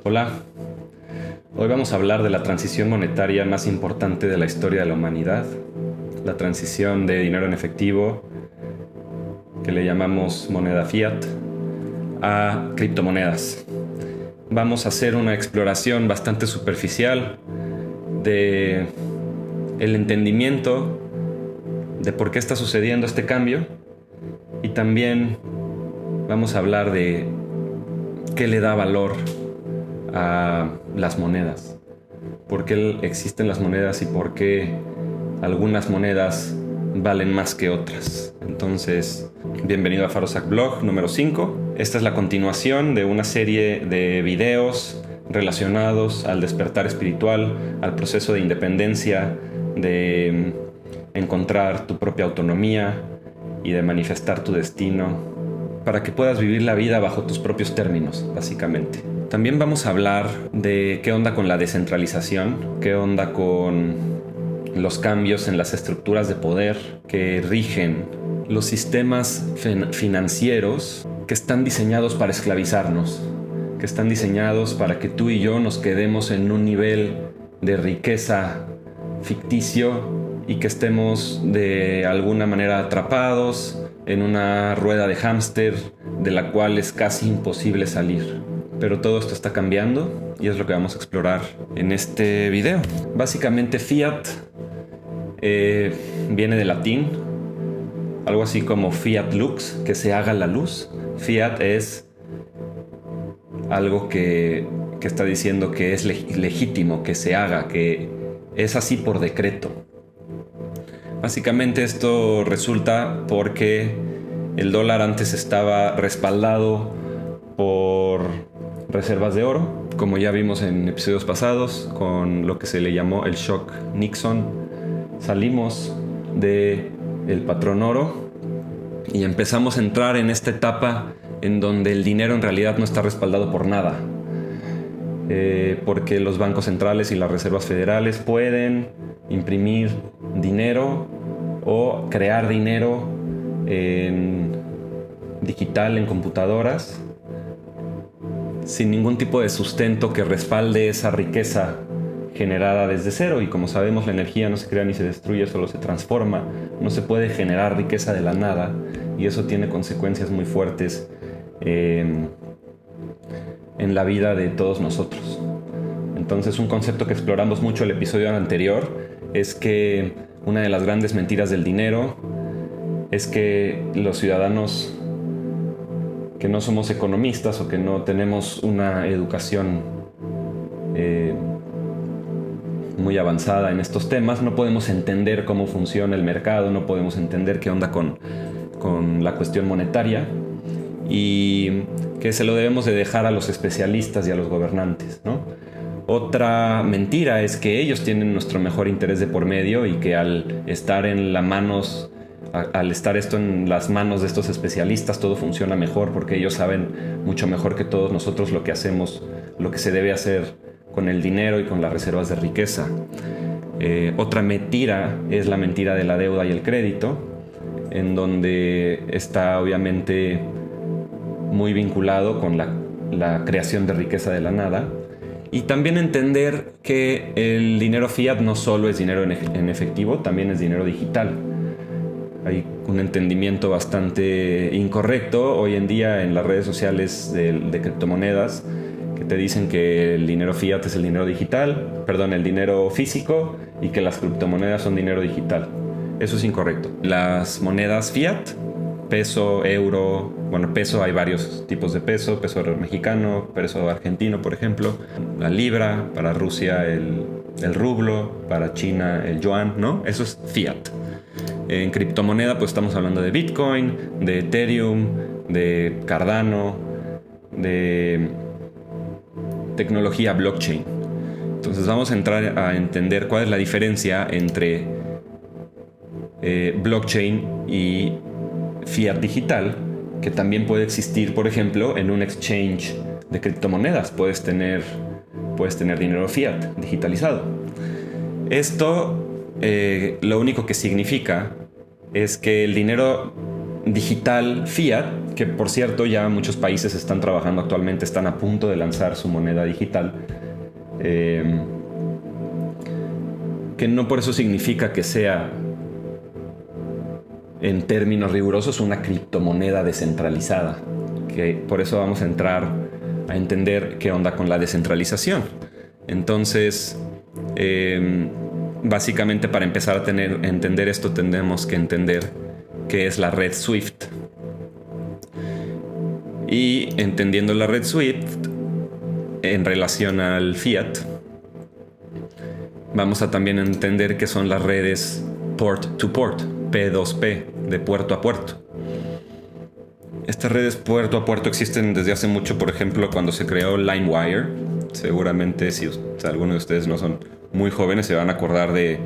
Hola, hoy vamos a hablar de la transición monetaria más importante de la historia de la humanidad, la transición de dinero en efectivo, que le llamamos moneda fiat, a criptomonedas. Vamos a hacer una exploración bastante superficial de el entendimiento de por qué está sucediendo este cambio y también vamos a hablar de qué le da valor a las monedas, por qué existen las monedas y por qué algunas monedas valen más que otras. Entonces, bienvenido a Farosak Blog número 5. Esta es la continuación de una serie de videos relacionados al despertar espiritual, al proceso de independencia, de encontrar tu propia autonomía y de manifestar tu destino para que puedas vivir la vida bajo tus propios términos, básicamente. También vamos a hablar de qué onda con la descentralización, qué onda con los cambios en las estructuras de poder que rigen los sistemas financieros que están diseñados para esclavizarnos, que están diseñados para que tú y yo nos quedemos en un nivel de riqueza ficticio y que estemos de alguna manera atrapados en una rueda de hámster de la cual es casi imposible salir. Pero todo esto está cambiando y es lo que vamos a explorar en este video. Básicamente fiat viene de latín, algo así como fiat lux, que se haga la luz. Fiat es algo que está diciendo que es legítimo, que se haga, que es así por decreto. Básicamente esto resulta porque el dólar antes estaba respaldado por reservas de oro, como ya vimos en episodios pasados, con lo que se le llamó el shock Nixon. Salimos del patrón oro y empezamos a entrar en esta etapa en donde el dinero en realidad no está respaldado por nada, porque los bancos centrales y las reservas federales pueden imprimir dinero o crear dinero digital en computadoras sin ningún tipo de sustento que respalde esa riqueza generada desde cero. Y como sabemos, la energía no se crea ni se destruye, solo se transforma. No se puede generar riqueza de la nada y eso tiene consecuencias muy fuertes en la vida de todos nosotros. Entonces, un concepto que exploramos mucho el episodio anterior es que una de las grandes mentiras del dinero es que los ciudadanos que no somos economistas o que no tenemos una educación muy avanzada en estos temas, no podemos entender cómo funciona el mercado, no podemos entender qué onda con la cuestión monetaria y que se lo debemos de dejar a los especialistas y a los gobernantes, ¿no? Otra mentira es que ellos tienen nuestro mejor interés de por medio y que al estar esto en las manos de estos especialistas todo funciona mejor porque ellos saben mucho mejor que todos nosotros lo que hacemos, lo que se debe hacer con el dinero y con las reservas de riqueza. Otra mentira es la mentira de la deuda y el crédito, en donde está obviamente muy vinculado con la creación de riqueza de la nada. Y también entender que el dinero fiat no solo es dinero en efectivo, también es dinero digital. Hay un entendimiento bastante incorrecto hoy en día en las redes sociales de criptomonedas que te dicen que el dinero fiat es el dinero el dinero físico y que las criptomonedas son dinero digital. Eso es incorrecto. Las monedas fiat, peso, euro, peso, hay varios tipos de peso mexicano, peso argentino, por ejemplo, la libra, para Rusia el rublo, para China el yuan, ¿no? Eso es fiat. En criptomoneda pues estamos hablando de Bitcoin, de Ethereum, de Cardano, de tecnología blockchain. Entonces vamos a entrar a entender cuál es la diferencia entre blockchain y fiat digital, que también puede existir, por ejemplo, en un exchange de criptomonedas. Puedes tener dinero fiat digitalizado. Esto lo único que significa es que el dinero digital fiat que por cierto ya muchos países están trabajando actualmente, están a punto de lanzar su moneda digital, que no por eso significa que sea en términos rigurosos una criptomoneda descentralizada, que por eso vamos a entrar a entender qué onda con la descentralización. Entonces, básicamente para empezar a entender esto tenemos que entender qué es la red Swift. Y entendiendo la red Swift en relación al fiat, vamos a también entender qué son las redes port to port, P2P, de puerto a puerto. Estas redes puerto a puerto existen desde hace mucho. Por ejemplo, cuando se creó LimeWire, seguramente si algunos de ustedes no son muy jóvenes se van a acordar de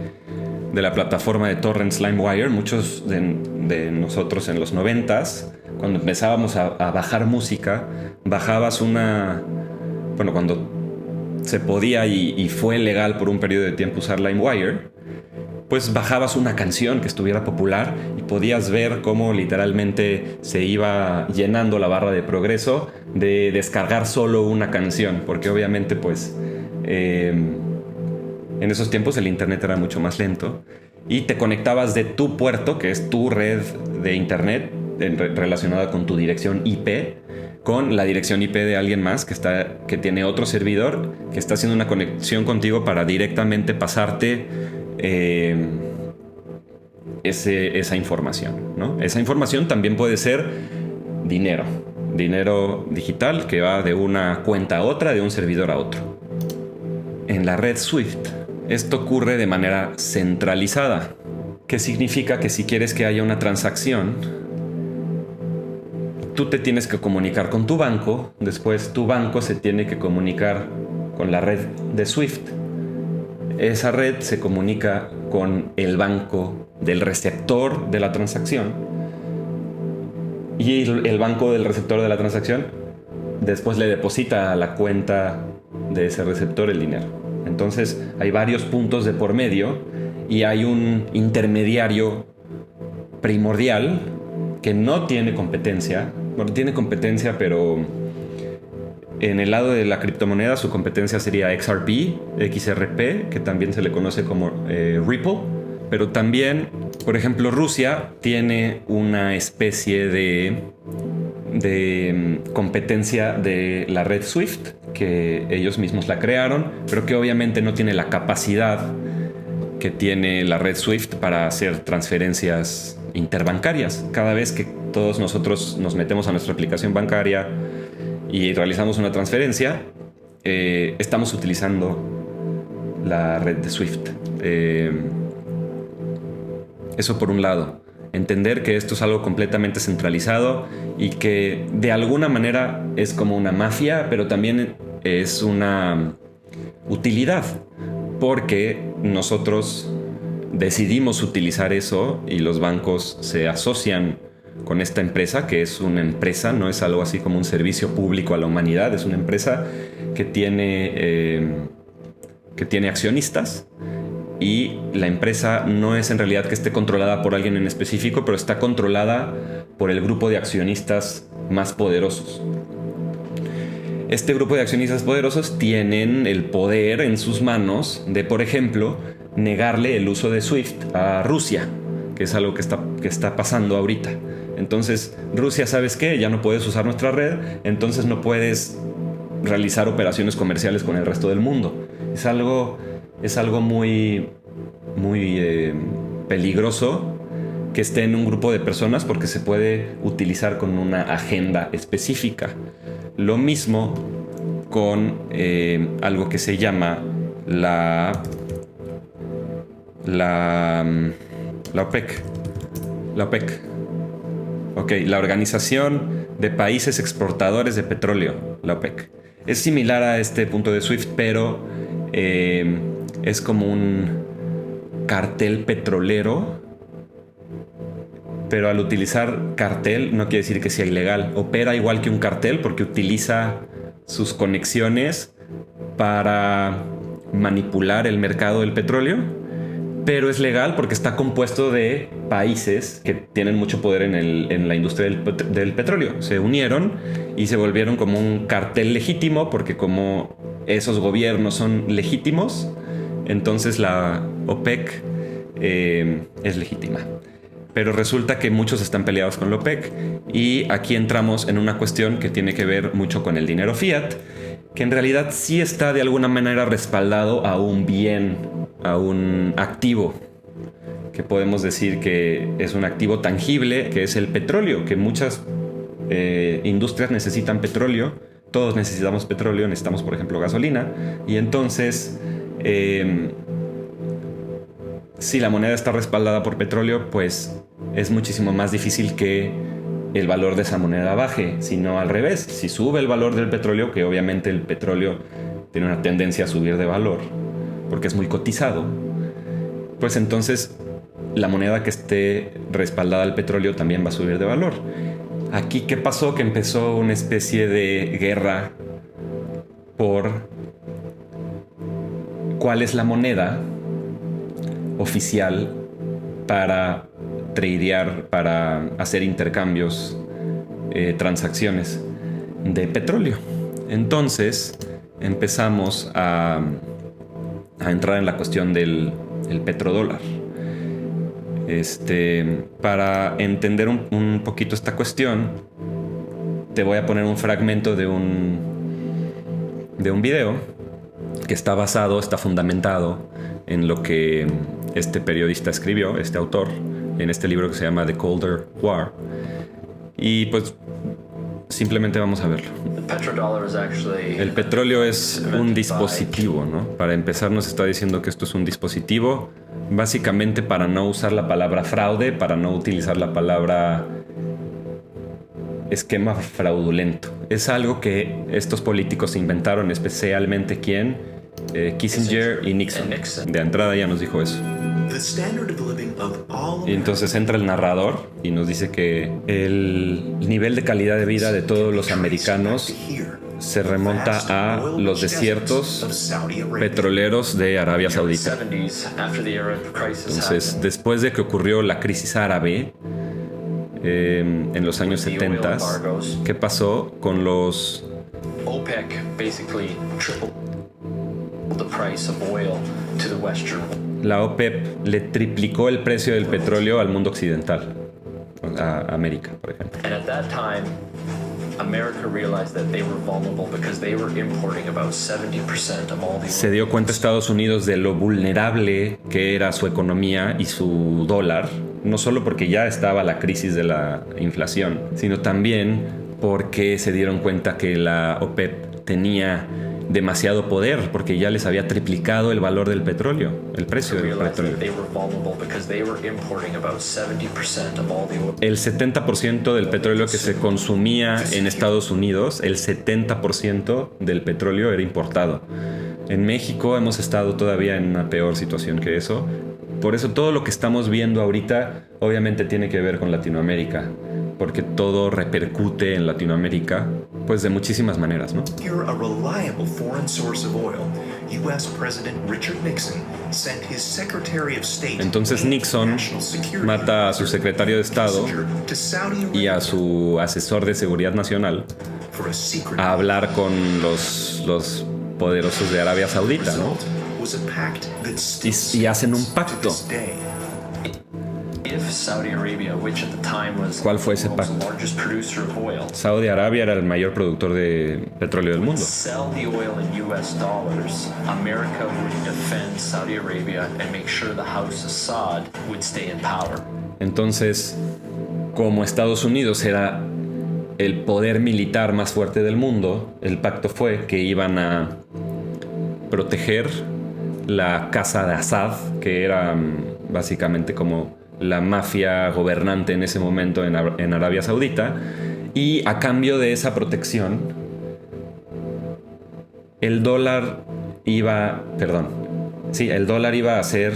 la plataforma de torrents LimeWire. Muchos de nosotros en los 90s, cuando empezábamos a bajar música, bajabas cuando se podía y fue legal por un periodo de tiempo usar LimeWire, pues bajabas una canción que estuviera popular y podías ver cómo literalmente se iba llenando la barra de progreso de descargar solo una canción, porque obviamente pues en esos tiempos el internet era mucho más lento y te conectabas de tu puerto, que es tu red de internet relacionada con tu dirección IP, con la dirección IP de alguien más que tiene otro servidor que está haciendo una conexión contigo para directamente pasarte esa información, ¿no? Esa información también puede ser dinero digital que va de una cuenta a otra, de un servidor a otro. En la red Swift esto ocurre de manera centralizada, que significa que si quieres que haya una transacción, tú te tienes que comunicar con tu banco, después tu banco se tiene que comunicar con la red de Swift. Esa red se comunica con el banco del receptor de la transacción y el banco del receptor de la transacción después le deposita a la cuenta de ese receptor el dinero. Entonces hay varios puntos de por medio y hay un intermediario primordial que no tiene competencia. Bueno, tiene competencia, pero en el lado de la criptomoneda su competencia sería XRP, que también se le conoce como Ripple. Pero también, por ejemplo, Rusia tiene una especie de competencia de la red Swift, que ellos mismos la crearon, pero que obviamente no tiene la capacidad que tiene la red Swift para hacer transferencias interbancarias. Cada vez que todos nosotros nos metemos a nuestra aplicación bancaria y realizamos una transferencia, estamos utilizando la red de Swift. Eso por un lado. Entender que esto es algo completamente centralizado y que de alguna manera es como una mafia, pero también es una utilidad, porque nosotros decidimos utilizar eso y los bancos se asocian con esta empresa, que es una empresa, no es algo así como un servicio público a la humanidad, es una empresa que tiene accionistas. Y la empresa no es en realidad que esté controlada por alguien en específico, pero está controlada por el grupo de accionistas más poderosos. Este grupo de accionistas poderosos tienen el poder en sus manos de, por ejemplo, negarle el uso de Swift a Rusia, que es algo que está pasando ahorita. Entonces, Rusia, ¿sabes qué? Ya no puedes usar nuestra red, entonces no puedes realizar operaciones comerciales con el resto del mundo. Es algo muy peligroso que esté en un grupo de personas, porque se puede utilizar con una agenda específica. Lo mismo con algo que se llama la OPEC. La OPEC. Ok, la Organización de Países Exportadores de Petróleo, la OPEC. Es similar a este punto de Swift, pero es como un cartel petrolero, pero al utilizar cartel no quiere decir que sea ilegal. Opera igual que un cartel porque utiliza sus conexiones para manipular el mercado del petróleo, pero es legal porque está compuesto de países que tienen mucho poder en la industria del petróleo. Se unieron y se volvieron como un cartel legítimo, porque como esos gobiernos son legítimos, entonces la OPEC es legítima. Pero resulta que muchos están peleados con la OPEC, y aquí entramos en una cuestión que tiene que ver mucho con el dinero fiat, que en realidad sí está de alguna manera respaldado a un bien, a un activo, que podemos decir que es un activo tangible, que es el petróleo, que muchas industrias necesitan petróleo, todos necesitamos petróleo, necesitamos por ejemplo gasolina, y entonces si la moneda está respaldada por petróleo, pues es muchísimo más difícil que el valor de esa moneda baje, sino al revés. Si sube el valor del petróleo, que obviamente el petróleo tiene una tendencia a subir de valor porque es muy cotizado, pues entonces la moneda que esté respaldada al petróleo también va a subir de valor. Aquí, ¿qué pasó? Que empezó una especie de guerra por cuál es la moneda oficial para tradear, para hacer intercambios, transacciones de petróleo. Entonces empezamos a entrar en la cuestión del petrodólar. Para entender un poquito esta cuestión, te voy a poner un fragmento de un video que está fundamentado en lo que este periodista escribió, este autor, en este libro que se llama The Colder War. Y pues simplemente vamos a verlo. El petróleo es un dispositivo, ¿no? Para empezar, nos está diciendo que esto es un dispositivo, básicamente para no usar la palabra fraude, para no utilizar la palabra esquema fraudulento. Es algo que estos políticos inventaron, especialmente ¿quién? Kissinger y Nixon. De entrada ya nos dijo eso. Y entonces entra el narrador y nos dice que el nivel de calidad de vida de todos los americanos se remonta a los desiertos petroleros de Arabia Saudita. Entonces, después de que ocurrió la crisis árabe en los años 70, ¿qué pasó con los La OPEP le triplicó el precio del petróleo al mundo occidental, a América, por ejemplo. Se dio cuenta Estados Unidos de lo vulnerable que era su economía y su dólar, no solo porque ya estaba la crisis de la inflación, sino también porque se dieron cuenta que la OPEP tenía demasiado poder, porque ya les había triplicado el valor del petróleo, el precio del petróleo. El 70% del petróleo que se consumía en Estados Unidos, el 70% del petróleo era importado. En México hemos estado todavía en una peor situación que eso. Por eso todo lo que estamos viendo ahorita obviamente tiene que ver con Latinoamérica, porque todo repercute en Latinoamérica, pues de muchísimas maneras, ¿no? Entonces Nixon mata a su secretario de Estado y a su asesor de seguridad nacional a hablar con los poderosos de Arabia Saudita, ¿no? Y hacen un pacto. ¿Cuál fue ese pacto? Saudi Arabia era el mayor productor de petróleo del mundo. Entonces, como Estados Unidos era el poder militar más fuerte del mundo, el pacto fue que iban a proteger la casa de Assad, que era básicamente como la mafia gobernante en ese momento en Arabia Saudita, y a cambio de esa protección el dólar iba a ser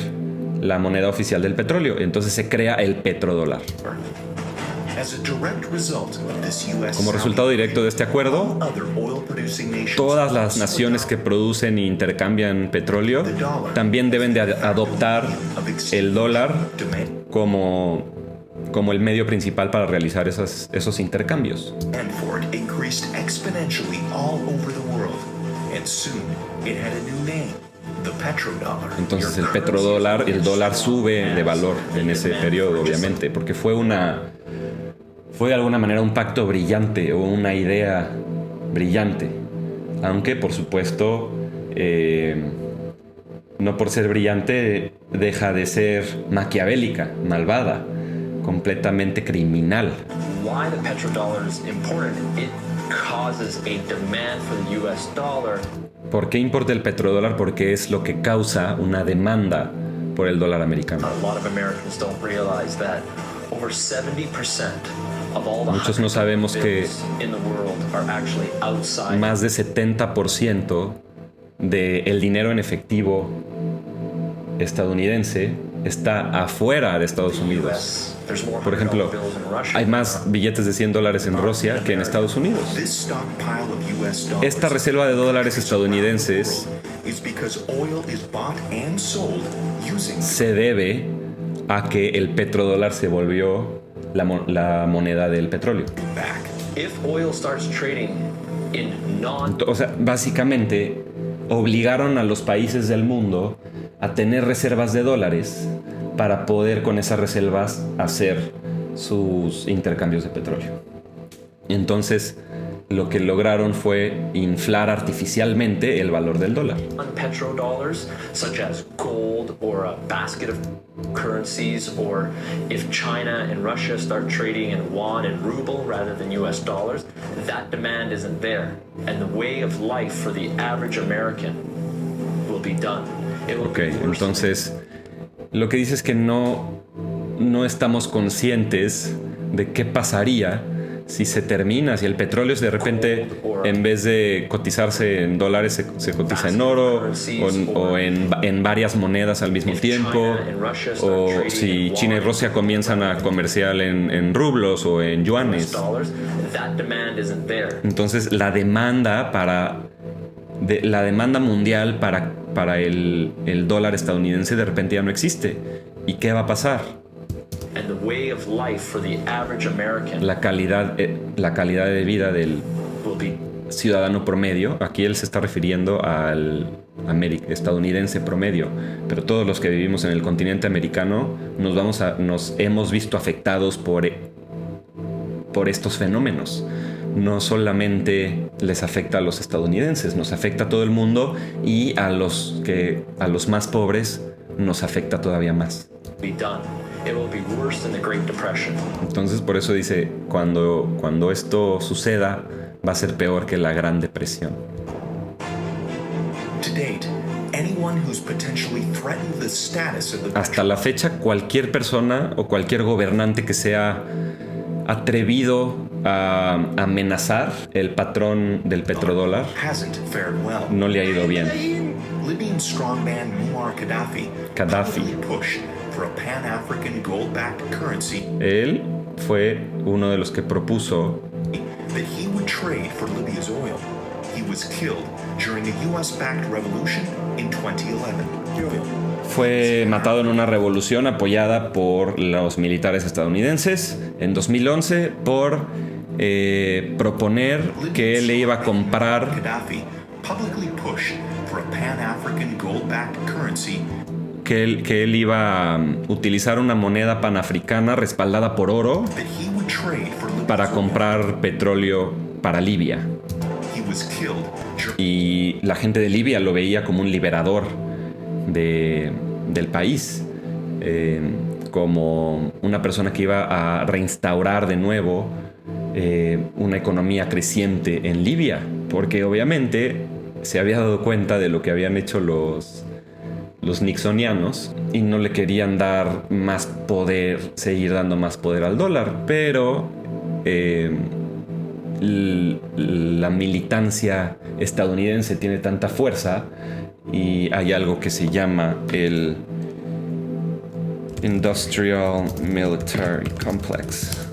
la moneda oficial del petróleo. Entonces se crea el petrodólar. Como resultado directo de este acuerdo, todas las naciones que producen e intercambian petróleo también deben de adoptar el dólar como el medio principal para realizar esos intercambios. Entonces el petrodólar, el dólar sube de valor en ese periodo, obviamente, porque fue de alguna manera un pacto brillante o una idea brillante, aunque por supuesto no por ser brillante deja de ser maquiavélica, malvada, completamente criminal. Why the petrodollar is important? It causes a demand for the US dollar. ¿Por qué importa el petrodólar? Porque es lo que causa una demanda por el dólar americano. A lot of Americans don't realize that over 70% of all the Muchos no sabemos que bills in the world are actually outside. más de 70% del dinero en efectivo estadounidense está afuera de Estados Unidos. Por ejemplo, hay más billetes de $100 en Rusia que en Estados Unidos. Esta reserva de dólares estadounidenses se debe a que el petrodólar se volvió la moneda del petróleo. O sea, básicamente obligaron a los países del mundo a tener reservas de dólares para poder con esas reservas hacer sus intercambios de petróleo. Entonces, lo que lograron fue inflar artificialmente el valor del dólar. Petrodollars, such as gold or a basket of currencies, or if China and Russia start trading in yuan and ruble rather than US dollars, that demand isn't there. And the way of life for the average American will be done. Ok, entonces lo que dice es que no estamos conscientes de qué pasaría si se termina, si el petróleo de repente en vez de cotizarse en dólares se cotiza en oro o en varias monedas al mismo tiempo, o si China y Rusia comienzan a comerciar en rublos o en yuanes. Entonces la demanda mundial para el dólar estadounidense de repente ya no existe. ¿Y qué va a pasar? La calidad de vida del ciudadano promedio, aquí él se está refiriendo al estadounidense promedio, pero todos los que vivimos en el continente americano nos hemos visto afectados por estos fenómenos. No solamente les afecta a los estadounidenses, nos afecta a todo el mundo, y a los más pobres nos afecta todavía más. Entonces por eso dice, cuando esto suceda va a ser peor que la Gran Depresión. Hasta la fecha, cualquier persona o cualquier gobernante que sea atrevido a amenazar el patrón del petrodólar no le ha ido bien. Gaddafi. Él fue uno de los que propuso fue matado en una revolución apoyada por los militares estadounidenses en 2011 por proponer que él le iba a comprar que él iba a utilizar una moneda panafricana respaldada por oro para comprar petróleo para Libia. Y la gente de Libia lo veía como un liberador del país, como una persona que iba a reinstaurar de nuevo una economía creciente en Libia, porque obviamente se había dado cuenta de lo que habían hecho los nixonianos y no le querían dar más poder, seguir dando más poder al dólar, pero la militancia estadounidense tiene tanta fuerza y hay algo que se llama el Industrial Military Complex.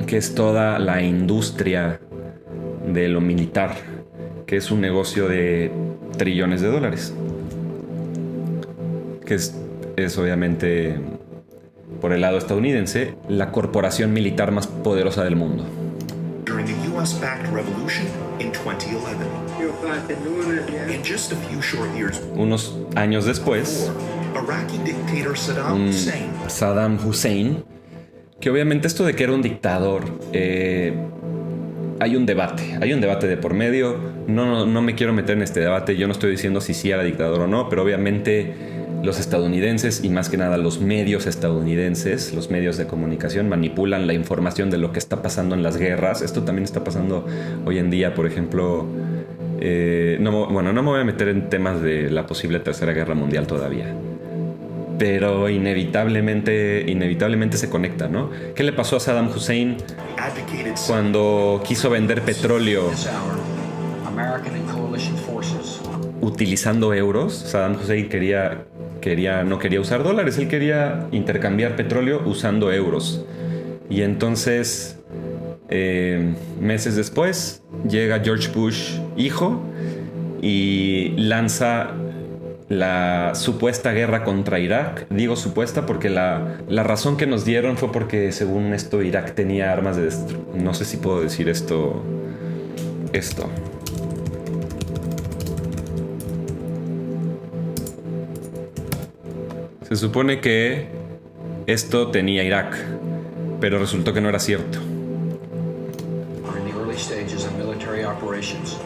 que es toda la industria de lo militar, que es un negocio de trillones de dólares, que es obviamente, por el lado estadounidense, la corporación militar más poderosa del mundo. During the US-backed revolution in 2011. And just a few short years Unos años después, Iraqi dictator Saddam Hussein Saddam Hussein, que obviamente esto de que era un dictador, hay un debate de por medio. No me quiero meter en este debate. Yo no estoy diciendo si sí era dictador o no, pero obviamente los estadounidenses, y más que nada los medios estadounidenses, los medios de comunicación, manipulan la información de lo que está pasando en las guerras. Esto también está pasando hoy en día, por ejemplo. No me voy a meter en temas de la posible Tercera Guerra Mundial todavía, pero inevitablemente se conecta, ¿no? ¿Qué le pasó a Saddam Hussein advocated cuando quiso vender petróleo This hour, American and coalition forces utilizando euros? Saddam Hussein no quería usar dólares, él quería intercambiar petróleo usando euros. Y entonces, meses después, llega George Bush hijo y lanza la supuesta guerra contra Irak. Digo supuesta porque la razón que nos dieron fue porque, según esto, Irak tenía armas de destrucción. No sé si puedo decir esto. Se supone que esto tenía Irak, pero resultó que no era cierto. are in the early stages of military operations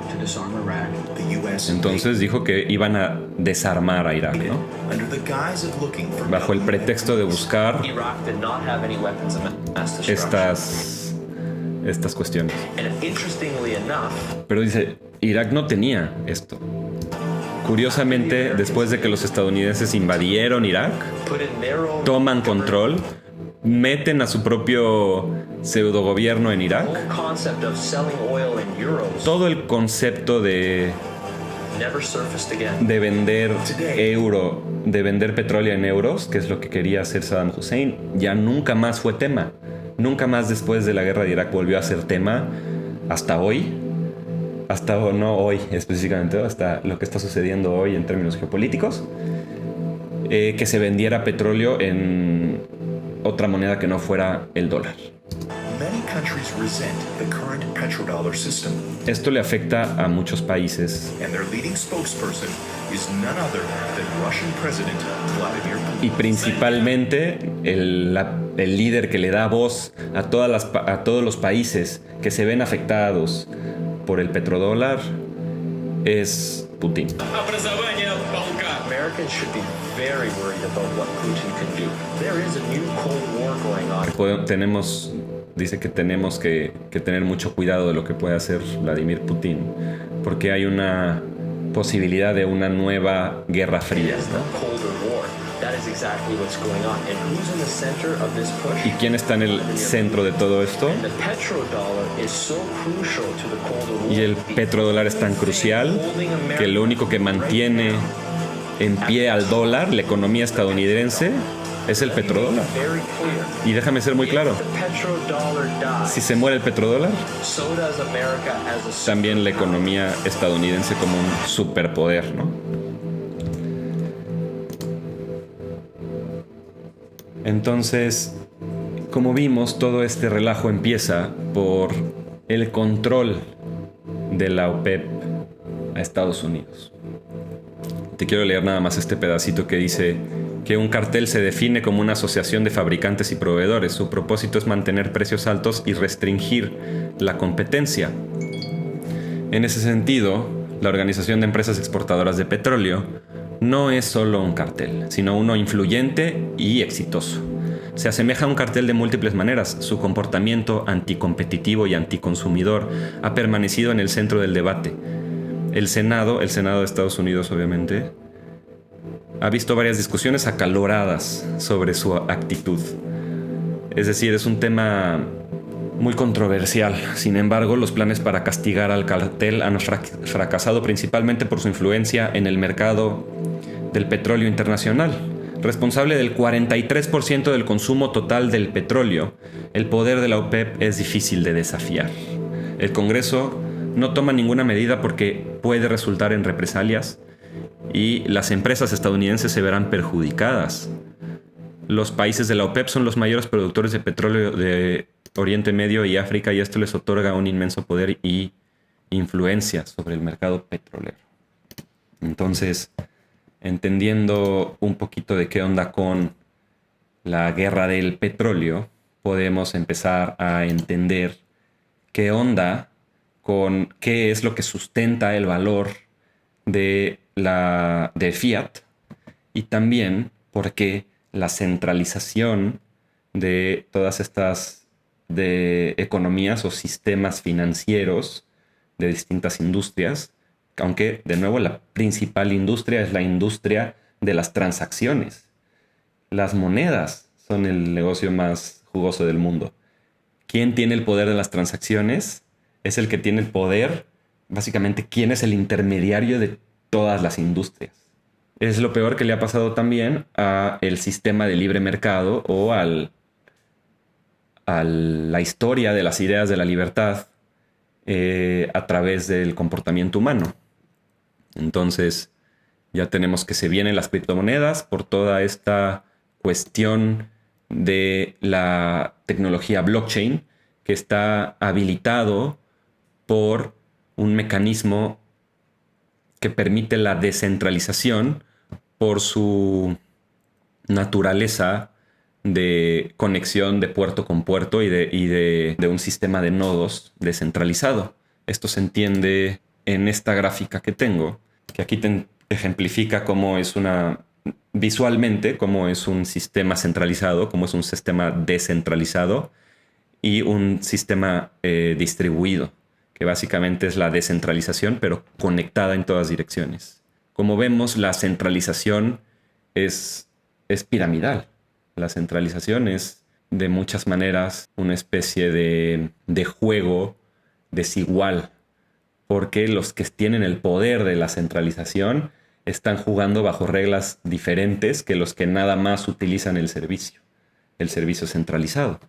to disarm Iraq. the US Entonces dijo que iban a desarmar a Irak, ¿no? under the guise of looking for Bajo el pretexto de buscar Iraq did not have any weapons of mass destruction. estas cuestiones. And interestingly enough, Pero dice, Irak no tenía esto. Curiosamente, después de que los estadounidenses invadieron Irak, put in their own toman control, meten a su propio pseudogobierno en Irak, whole concept of selling oil in euros todo el concepto de never surfaced again. vender petróleo en euros, que es lo que quería hacer Saddam Hussein, ya nunca más fue tema. Nunca más después de la guerra de Irak volvió a ser tema hasta hoy. No hoy específicamente, hasta lo que está sucediendo hoy en términos geopolíticos, que se vendiera petróleo en otra moneda que no fuera el dólar. Many countries resent the current petrodollar system, Esto le afecta a muchos países and their leading spokesperson is none other than Russian President Vladimir Putin. y principalmente el líder que le da voz a todos los países que se ven afectados por el petrodólar es Putin. Americans should be very worried about what Putin can do. There is a new Cold War going on. Dice que tenemos que tener mucho cuidado de lo que puede hacer Vladimir Putin, porque hay una posibilidad de una nueva guerra fría, Yes, ¿no? the Colder War. That is exactly what's going on. And who's in the center of this push? ¿Y quién está en el centro de todo esto? And the petrodollar is so crucial to the Colder War. Y el petrodólar es tan crucial que lo único que mantiene en pie al dólar, la economía estadounidense, es el petrodólar. Very clear. Y déjame ser muy claro, If the petrodollar si dies, se muere el petrodólar, so does America as a también la economía estadounidense como un superpoder, ¿no? Entonces, como vimos, todo este relajo empieza por el control de la OPEP a Estados Unidos. Te quiero leer nada más este pedacito que dice que un cartel se define como una asociación de fabricantes y proveedores. Su propósito es mantener precios altos y restringir la competencia. En ese sentido, la Organización de Empresas Exportadoras de Petróleo no es solo un cartel, sino uno influyente y exitoso. Se asemeja a un cartel de múltiples maneras. Su comportamiento anticompetitivo y anticonsumidor ha permanecido en el centro del debate. El Senado de Estados Unidos, obviamente, ha visto varias discusiones acaloradas sobre su actitud. Es decir, es un tema muy controversial. Sin embargo, los planes para castigar al cartel han fracasado principalmente por su influencia en el mercado del petróleo internacional. responsable del 43% del consumo total del petróleo, el poder de la OPEP es difícil de desafiar. El Congreso no toma ninguna medida porque puede resultar en represalias y las empresas estadounidenses se verán perjudicadas. Los países de la OPEP son los mayores productores de petróleo de Oriente Medio y África, y esto les otorga un inmenso poder y influencia sobre el mercado petrolero. Entonces, entendiendo un poquito de qué onda con la guerra del petróleo, podemos empezar a entender qué onda con qué es lo que sustenta el valor de fiat, y también por qué la centralización de todas estas de economías o sistemas financieros de distintas industrias, aunque de nuevo la principal industria es la industria de las transacciones. Las monedas son el negocio más jugoso del mundo. ¿Quién tiene el poder de las transacciones? Es el que tiene el poder, básicamente, quién es el intermediario de todas las industrias. Es lo peor que le ha pasado también al sistema de libre mercado o a la historia de las ideas de la libertad a través del comportamiento humano. Entonces, ya tenemos que se vienen las criptomonedas por toda esta cuestión de la tecnología blockchain, que está habilitado por un mecanismo que permite la descentralización por su naturaleza de conexión de puerto con puerto y de un sistema de nodos descentralizado. Esto se entiende en esta gráfica que tengo, que aquí te ejemplifica cómo es visualmente cómo es un sistema centralizado, cómo es un sistema descentralizado y un sistema distribuido, que básicamente es la descentralización, pero conectada en todas direcciones. Como vemos, la centralización es piramidal. La centralización es, de muchas maneras, una especie de juego desigual, porque los que tienen el poder de la centralización están jugando bajo reglas diferentes que los que nada más utilizan el servicio centralizado.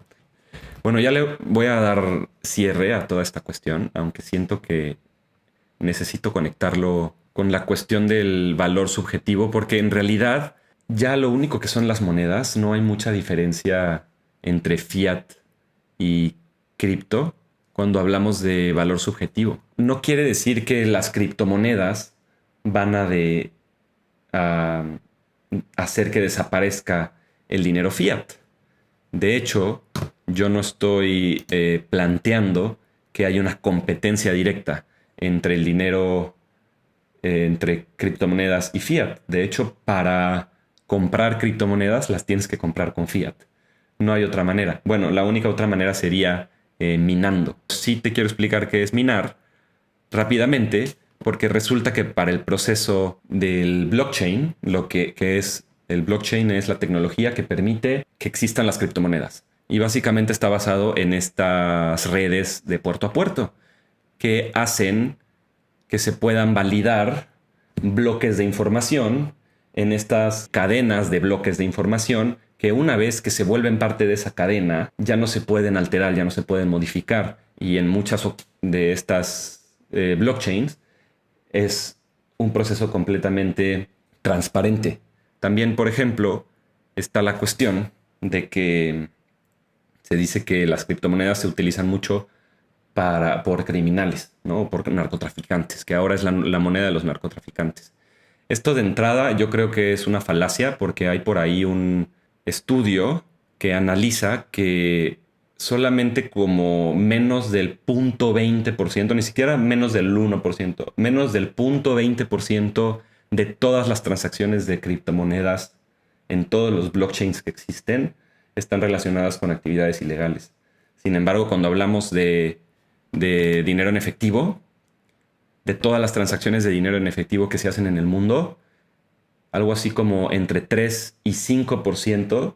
Bueno, ya le voy a dar cierre a toda esta cuestión, aunque siento que necesito conectarlo con la cuestión del valor subjetivo, porque en realidad ya lo único que son las monedas, no hay mucha diferencia entre fiat y cripto cuando hablamos de valor subjetivo. No quiere decir que las criptomonedas van a hacer que desaparezca el dinero fiat. De hecho, yo no estoy planteando que haya una competencia directa entre el dinero, entre criptomonedas y fiat. De hecho, para comprar criptomonedas las tienes que comprar con fiat. No hay otra manera. Bueno, la única otra manera sería minando. Sí te quiero explicar qué es minar rápidamente, porque resulta que para el proceso del blockchain, lo que es el blockchain es la tecnología que permite que existan las criptomonedas. Y básicamente está basado en estas redes de puerto a puerto que hacen que se puedan validar bloques de información en estas cadenas de bloques de información que una vez que se vuelven parte de esa cadena ya no se pueden alterar, ya no se pueden modificar. Y en muchas de estas blockchains es un proceso completamente transparente. También, por ejemplo, está la cuestión de que se dice que las criptomonedas se utilizan mucho por criminales, ¿no? Por narcotraficantes, que ahora es la moneda de los narcotraficantes. Esto de entrada yo creo que es una falacia, porque hay por ahí un estudio que analiza que solamente como menos del 0.20%, ni siquiera menos del 1%, menos del 0.20% de todas las transacciones de criptomonedas en todos los blockchains que existen están relacionadas con actividades ilegales. Sin embargo, cuando hablamos de dinero en efectivo, de todas las transacciones de dinero en efectivo que se hacen en el mundo, algo así como entre 3 y 5%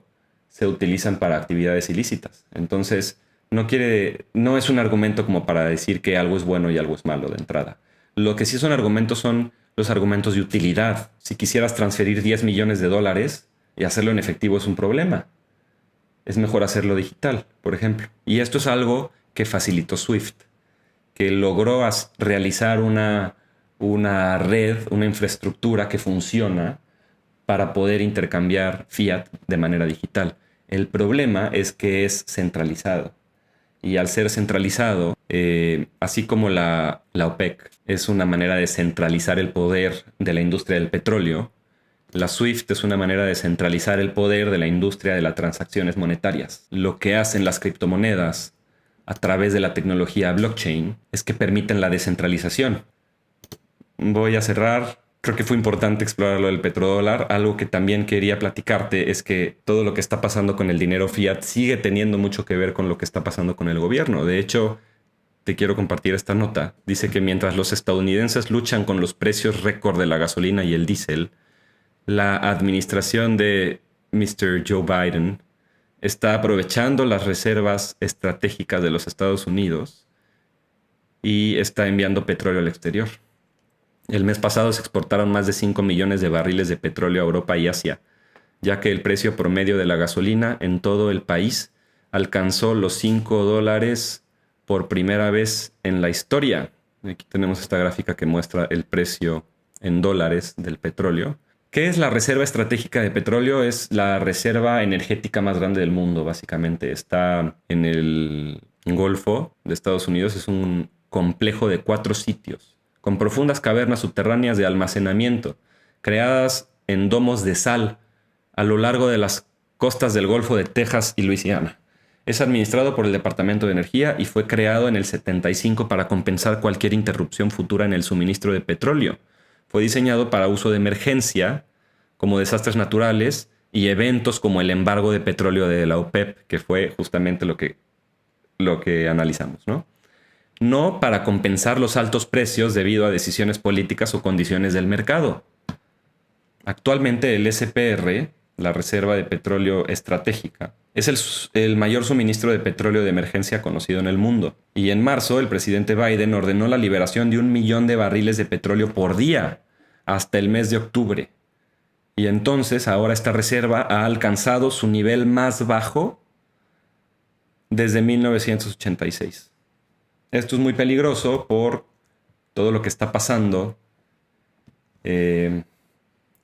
se utilizan para actividades ilícitas. Entonces, no es un argumento como para decir que algo es bueno y algo es malo de entrada. Lo que sí son argumentos son los argumentos de utilidad. Si quisieras transferir $10 millones y hacerlo en efectivo es un problema. Es mejor hacerlo digital, por ejemplo. Y esto es algo que facilitó SWIFT, que logró realizar una red, una infraestructura que funciona para poder intercambiar fiat de manera digital. El problema es que es centralizado. Y al ser centralizado, así como la OPEC es una manera de centralizar el poder de la industria del petróleo, la SWIFT es una manera de centralizar el poder de la industria de las transacciones monetarias. Lo que hacen las criptomonedas a través de la tecnología blockchain es que permiten la descentralización. Voy a cerrar. Creo que fue importante explorar lo del petrodólar. Algo que también quería platicarte es que todo lo que está pasando con el dinero fiat sigue teniendo mucho que ver con lo que está pasando con el gobierno. De hecho, te quiero compartir esta nota. Dice que mientras los estadounidenses luchan con los precios récord de la gasolina y el diésel, la administración de Mr. Joe Biden está aprovechando las reservas estratégicas de los Estados Unidos y está enviando petróleo al exterior. El mes pasado se exportaron más de 5 millones de barriles de petróleo a Europa y Asia, ya que el precio promedio de la gasolina en todo el país alcanzó los $5 por primera vez en la historia. Aquí tenemos esta gráfica que muestra el precio en dólares del petróleo. ¿Qué es la reserva estratégica de petróleo? Es la reserva energética más grande del mundo, básicamente. Está en el Golfo de Estados Unidos. Es un complejo de 4 sitios, con profundas cavernas subterráneas de almacenamiento, creadas en domos de sal a lo largo de las costas del Golfo de Texas y Luisiana. Es administrado por el Departamento de Energía y fue creado en el 75 para compensar cualquier interrupción futura en el suministro de petróleo. Fue diseñado para uso de emergencia, como desastres naturales y eventos como el embargo de petróleo de la OPEP, que fue justamente lo que analizamos, ¿no? No para compensar los altos precios debido a decisiones políticas o condiciones del mercado. Actualmente el SPR, la Reserva de Petróleo Estratégica, es el mayor suministro de petróleo de emergencia conocido en el mundo. Y en marzo el presidente Biden ordenó la liberación de 1 millón de barriles de petróleo por día hasta el mes de octubre. Y entonces ahora esta reserva ha alcanzado su nivel más bajo desde 1986. Esto es muy peligroso por todo lo que está pasando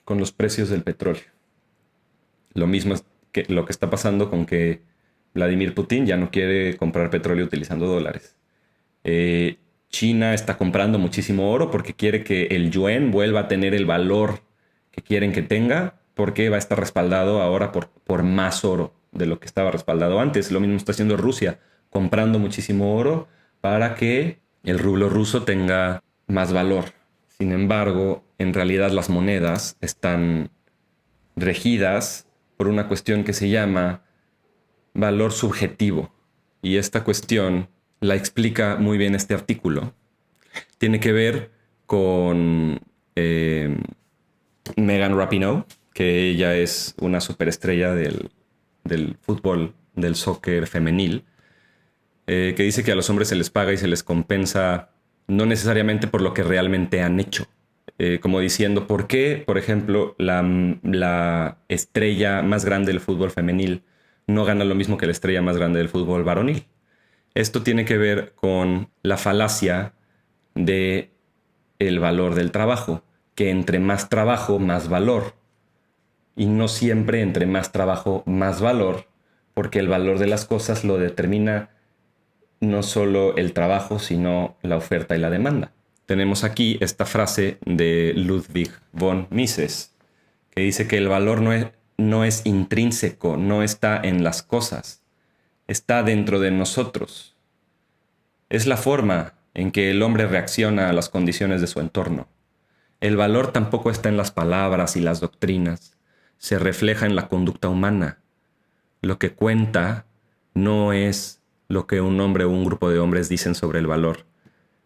con los precios del petróleo. Lo mismo es que lo que está pasando con que Vladimir Putin ya no quiere comprar petróleo utilizando dólares. China está comprando muchísimo oro porque quiere que el yuan vuelva a tener el valor que quieren que tenga, porque va a estar respaldado ahora por más oro de lo que estaba respaldado antes. Lo mismo está haciendo Rusia, comprando muchísimo oro para que el rublo ruso tenga más valor. Sin embargo, en realidad las monedas están regidas por una cuestión que se llama valor subjetivo. Y esta cuestión la explica muy bien este artículo. Tiene que ver con Megan Rapinoe, que ella es una superestrella del fútbol, del soccer femenil, que dice que a los hombres se les paga y se les compensa no necesariamente por lo que realmente han hecho. Como diciendo, ¿por qué, por ejemplo, la estrella más grande del fútbol femenil no gana lo mismo que la estrella más grande del fútbol varonil? Esto tiene que ver con la falacia de el valor del trabajo, que entre más trabajo, más valor. Y no siempre entre más trabajo, más valor, porque el valor de las cosas lo determina no solo el trabajo, sino la oferta y la demanda. Tenemos aquí esta frase de Ludwig von Mises, que dice que el valor no es intrínseco, no está en las cosas, está dentro de nosotros. Es la forma en que el hombre reacciona a las condiciones de su entorno. El valor tampoco está en las palabras y las doctrinas, se refleja en la conducta humana. Lo que cuenta no es lo que un hombre o un grupo de hombres dicen sobre el valor,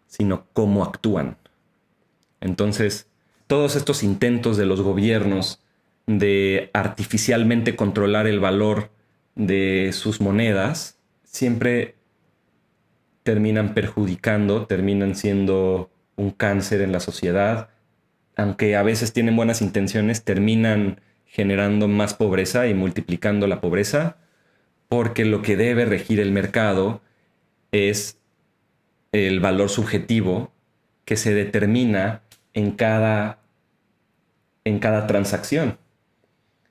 sino cómo actúan. Entonces, todos estos intentos de los gobiernos de artificialmente controlar el valor de sus monedas siempre terminan perjudicando, terminan siendo un cáncer en la sociedad. Aunque a veces tienen buenas intenciones, terminan generando más pobreza y multiplicando la pobreza, porque lo que debe regir el mercado es el valor subjetivo que se determina en cada transacción.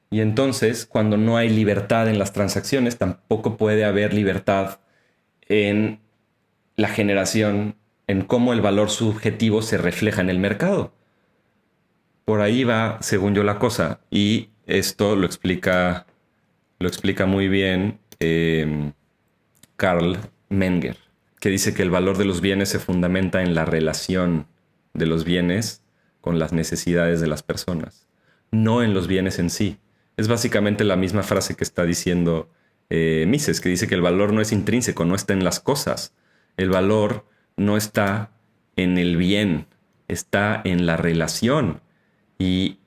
Y entonces, cuando no hay libertad en las transacciones, tampoco puede haber libertad en la generación, en cómo el valor subjetivo se refleja en el mercado. Por ahí va, según yo, la cosa. Y esto lo explica muy bien Carl Menger, que dice que el valor de los bienes se fundamenta en la relación de los bienes con las necesidades de las personas, no en los bienes en sí. Es básicamente la misma frase que está diciendo Mises, que dice que el valor no es intrínseco, no está en las cosas. El valor no está en el bien, está en la relación y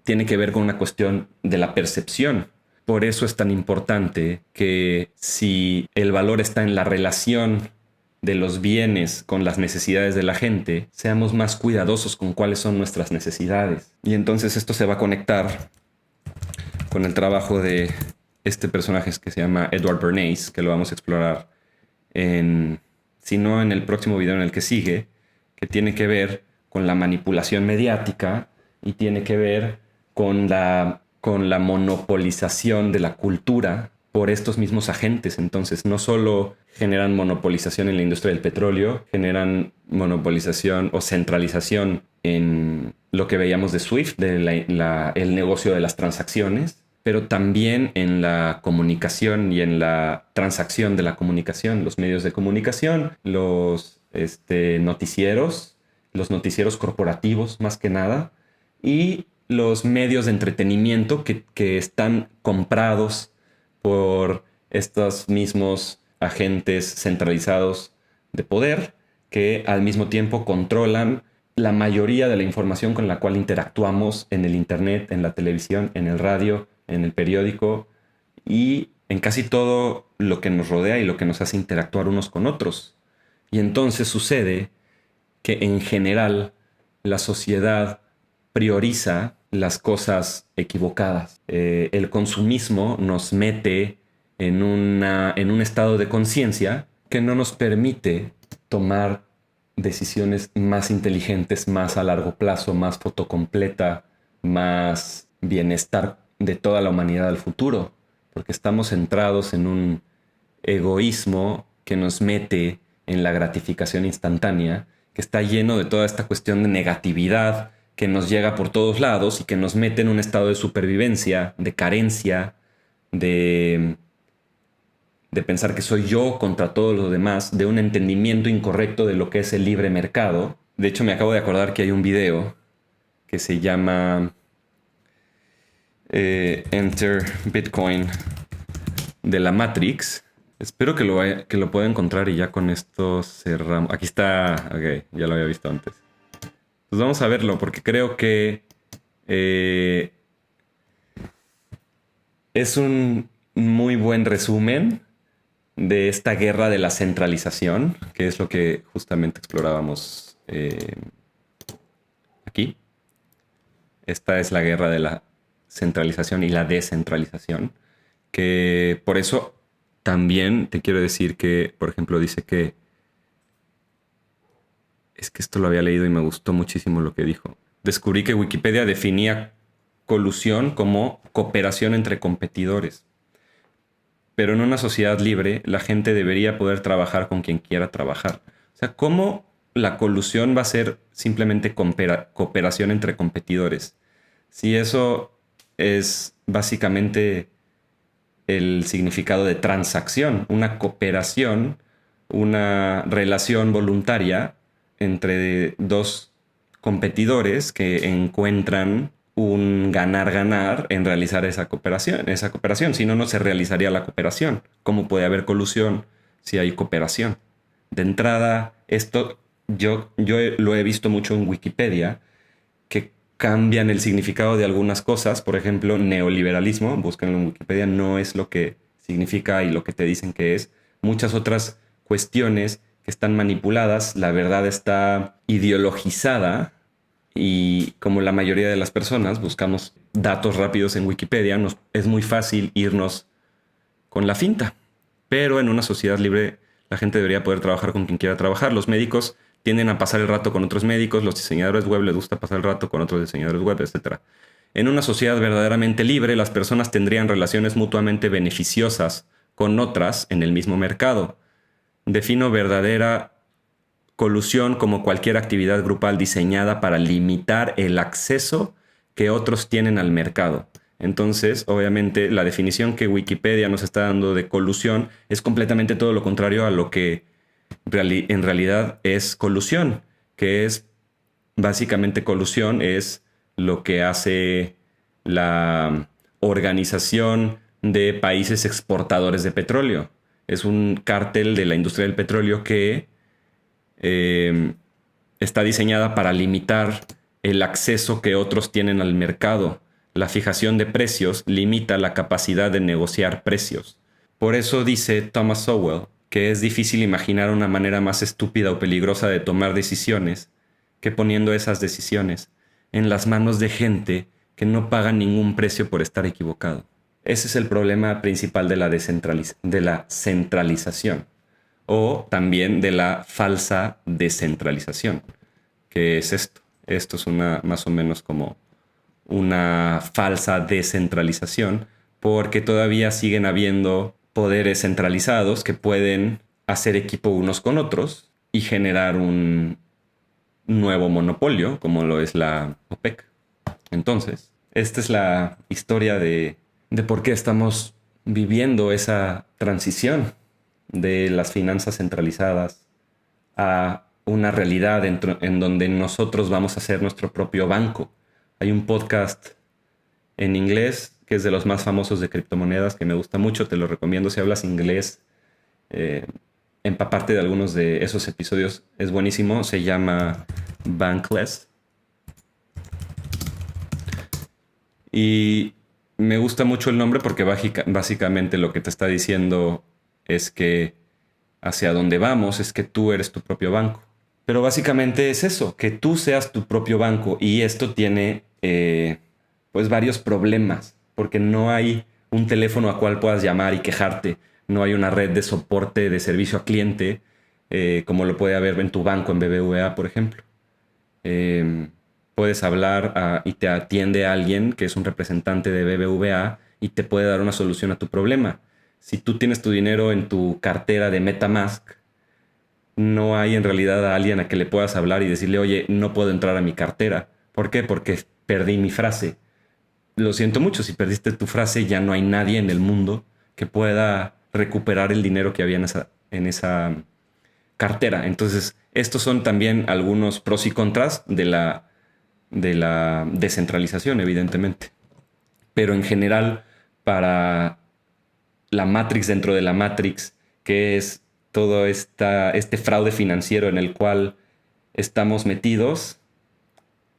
tiene que ver con una cuestión de la percepción. Por eso es tan importante que si el valor está en la relación de los bienes con las necesidades de la gente, seamos más cuidadosos con cuáles son nuestras necesidades. Y entonces esto se va a conectar con el trabajo de este personaje que se llama Edward Bernays, que lo vamos a explorar si no en el próximo video en el que sigue, que tiene que ver con la manipulación mediática y tiene que ver con la monopolización de la cultura por estos mismos agentes. Entonces, no solo generan monopolización en la industria del petróleo, generan monopolización o centralización en lo que veíamos de SWIFT, el negocio de las transacciones, pero también en la comunicación y en la transacción de la comunicación, los medios de comunicación, los noticieros corporativos más que nada, y los medios de entretenimiento que están comprados por estos mismos agentes centralizados de poder, que al mismo tiempo controlan la mayoría de la información con la cual interactuamos en el internet, en la televisión, en el radio, en el periódico y en casi todo lo que nos rodea y lo que nos hace interactuar unos con otros. Y entonces sucede que en general la sociedad prioriza las cosas equivocadas. El consumismo nos mete en un estado de conciencia que no nos permite tomar decisiones más inteligentes, más a largo plazo, más fotocompleta, más bienestar de toda la humanidad al futuro, porque estamos centrados en un egoísmo que nos mete en la gratificación instantánea, que está lleno de toda esta cuestión de negatividad que nos llega por todos lados y que nos mete en un estado de supervivencia, de carencia, de pensar que soy yo contra todos los demás, de un entendimiento incorrecto de lo que es el libre mercado. De hecho, me acabo de acordar que hay un video que se llama Enter Bitcoin de la Matrix. Espero que lo pueda encontrar y ya con esto cerramos. Aquí está. Ok, ya lo había visto antes. Pues vamos a verlo porque creo que es un muy buen resumen de esta guerra de la centralización, que es lo que justamente explorábamos aquí. Esta es la guerra de la centralización y la descentralización, que por eso también te quiero decir que, por ejemplo, dice que es que esto lo había leído y me gustó muchísimo lo que dijo. Descubrí que Wikipedia definía colusión como cooperación entre competidores. Pero en una sociedad libre, la gente debería poder trabajar con quien quiera trabajar. O sea, ¿cómo la colusión va a ser simplemente cooperación entre competidores? Si eso es básicamente el significado de transacción, una cooperación, una relación voluntaria entre dos competidores que encuentran un ganar-ganar en realizar esa cooperación. Si no, no se realizaría la cooperación. ¿Cómo puede haber colusión si hay cooperación? De entrada, esto yo lo he visto mucho en Wikipedia, que cambian el significado de algunas cosas. Por ejemplo, neoliberalismo, búsquenlo en Wikipedia, no es lo que significa y lo que te dicen que es. Muchas otras cuestiones que están manipuladas, la verdad está ideologizada. Y como la mayoría de las personas buscamos datos rápidos en Wikipedia, es muy fácil irnos con la finta. Pero en una sociedad libre la gente debería poder trabajar con quien quiera trabajar. Los médicos tienden a pasar el rato con otros médicos, los diseñadores web les gusta pasar el rato con otros diseñadores web, etc. En una sociedad verdaderamente libre, las personas tendrían relaciones mutuamente beneficiosas con otras en el mismo mercado. Defino verdadera colusión como cualquier actividad grupal diseñada para limitar el acceso que otros tienen al mercado. Entonces, obviamente, la definición que Wikipedia nos está dando de colusión es completamente todo lo contrario a lo que en realidad es colusión, que es básicamente colusión es lo que hace la Organización de Países Exportadores de Petróleo. Es un cártel de la industria del petróleo que está diseñada para limitar el acceso que otros tienen al mercado. La fijación de precios limita la capacidad de negociar precios. Por eso dice Thomas Sowell que es difícil imaginar una manera más estúpida o peligrosa de tomar decisiones que poniendo esas decisiones en las manos de gente que no paga ningún precio por estar equivocado. Ese es el problema principal de la centralización o también de la falsa descentralización. ¿Qué es esto? Esto es más o menos como una falsa descentralización porque todavía siguen habiendo poderes centralizados que pueden hacer equipo unos con otros y generar un nuevo monopolio como lo es la OPEC. Entonces, esta es la historia de por qué estamos viviendo esa transición de las finanzas centralizadas a una realidad en donde nosotros vamos a ser nuestro propio banco. Hay un podcast en inglés que es de los más famosos de criptomonedas que me gusta mucho, te lo recomiendo si hablas inglés. Empaparte de algunos de esos episodios es buenísimo, se llama Bankless. Y me gusta mucho el nombre porque básicamente lo que te está diciendo es que hacia donde vamos es que tú eres tu propio banco. Pero básicamente es eso, que tú seas tu propio banco. Y esto tiene pues varios problemas, porque no hay un teléfono a cual puedas llamar y quejarte. No hay una red de soporte de servicio a cliente como lo puede haber en tu banco, en BBVA, por ejemplo. Puedes hablar y te atiende alguien que es un representante de BBVA y te puede dar una solución a tu problema. Si tú tienes tu dinero en tu cartera de MetaMask, no hay en realidad a alguien a que le puedas hablar y decirle, oye, no puedo entrar a mi cartera. ¿Por qué? Porque perdí mi frase. Lo siento mucho, si perdiste tu frase, ya no hay nadie en el mundo que pueda recuperar el dinero que había en esa cartera. Entonces, estos son también algunos pros y contras de la descentralización, evidentemente. Pero en general, para la Matrix dentro de la Matrix, que es todo este fraude financiero en el cual estamos metidos,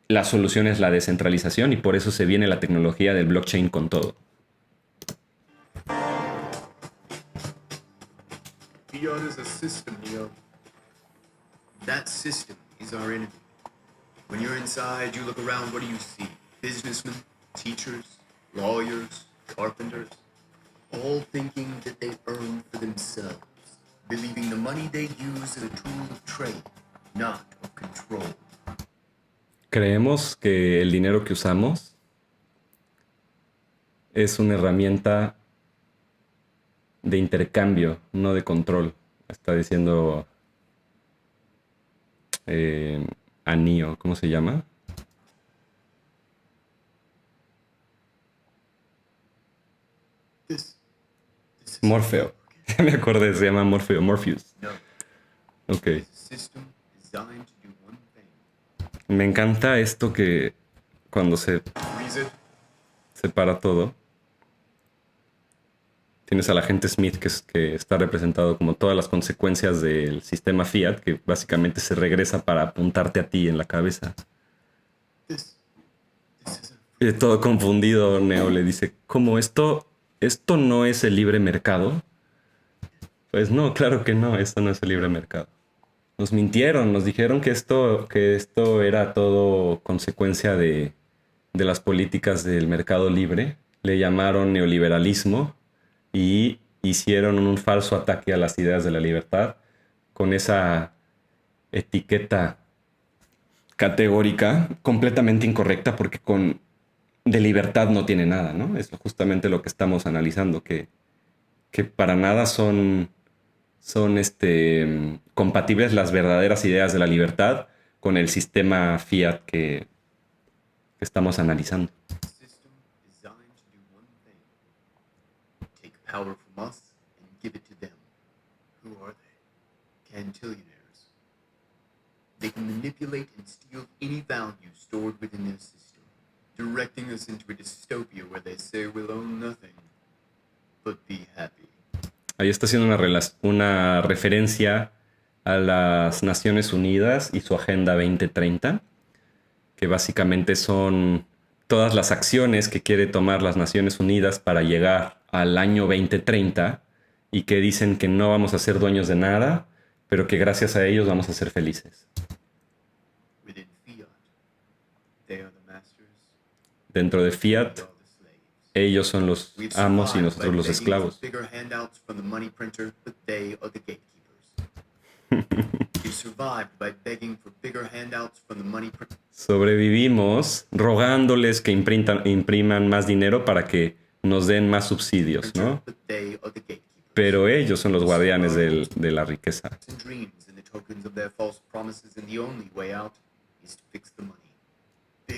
la solución es la descentralización y por eso se viene la tecnología del blockchain con todo. Fiat is a system, Neo. That system is our enemy. When you're inside, you look around, what do you see? Businessmen, teachers, lawyers, carpenters, all thinking that they earn for themselves, believing the money they use is a tool of trade, not of control. Creemos que el dinero que usamos es una herramienta de intercambio, no de control. Está diciendo Neo, ¿cómo se llama? Morfeo. Ya me acordé, se llama Morfeo, Morpheus. Ok. Me encanta esto que cuando se separa todo, tienes al agente Smith que está representado como todas las consecuencias del sistema Fiat, que básicamente se regresa para apuntarte a ti en la cabeza. Y todo confundido, Neo le dice, ¿cómo esto no es el libre mercado? Pues no, claro que no, esto no es el libre mercado. Nos mintieron, nos dijeron que esto era todo consecuencia de de las políticas del mercado libre, le llamaron neoliberalismo y hicieron un falso ataque a las ideas de la libertad con esa etiqueta categórica completamente incorrecta porque de libertad no tiene nada, ¿no? Es justamente lo que estamos analizando, que para nada son compatibles las verdaderas ideas de la libertad con el sistema fiat que estamos analizando. System designed to do one thing: take power from us and give it to them. Who are they? Cantillionaires. They can manipulate and steal any value stored within their system, directing us into a dystopia where they say we'll own nothing but be happy. Ahí está haciendo una referencia a las Naciones Unidas y su Agenda 2030, que básicamente son todas las acciones que quiere tomar las Naciones Unidas para llegar al año 2030 y que dicen que no vamos a ser dueños de nada, pero que gracias a ellos vamos a ser felices. Within Fiat, they are the masters, Dentro de we Fiat, are the slaves. ellos son los We've amos y survived nosotros by los begging esclavos. for bigger handouts from the money printer, but they are the gatekeepers. We've survived by begging for bigger handouts from the money printer. Sobrevivimos rogándoles que impriman más dinero para que nos den más subsidios, ¿no? But they are the gatekeepers. Pero ellos son los guardianes de la riqueza. And dreams and the tokens of their false promises, and the only way out is to fix the money.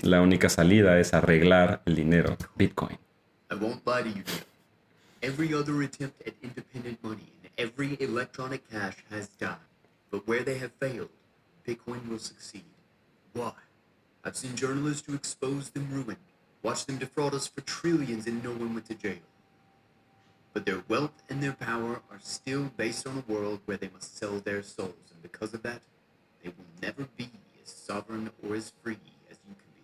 La única salida es arreglar el dinero, Bitcoin. I won't lie to you, Neil. Every other attempt at independent money and every electronic cash has died. But where they have failed, Bitcoin will succeed. Why? I've seen journalists who expose them ruined, watch them defraud us for trillions, and no one went to jail. But their wealth and their power are still based on a world where they must sell their souls, and because of that, they will never be as sovereign or as free as you can be.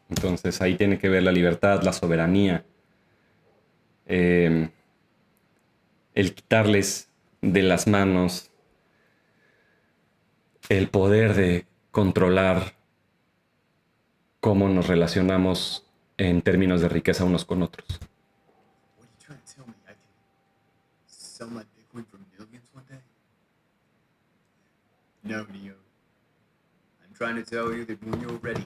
Entonces ahí tiene que ver la libertad, la soberanía, el quitarles de las manos el poder de controlar cómo nos relacionamos en términos de riqueza unos con otros. What are you trying to tell me? I can sell my Bitcoin for millions one day? No, Neo. I'm trying to tell you that when you're ready,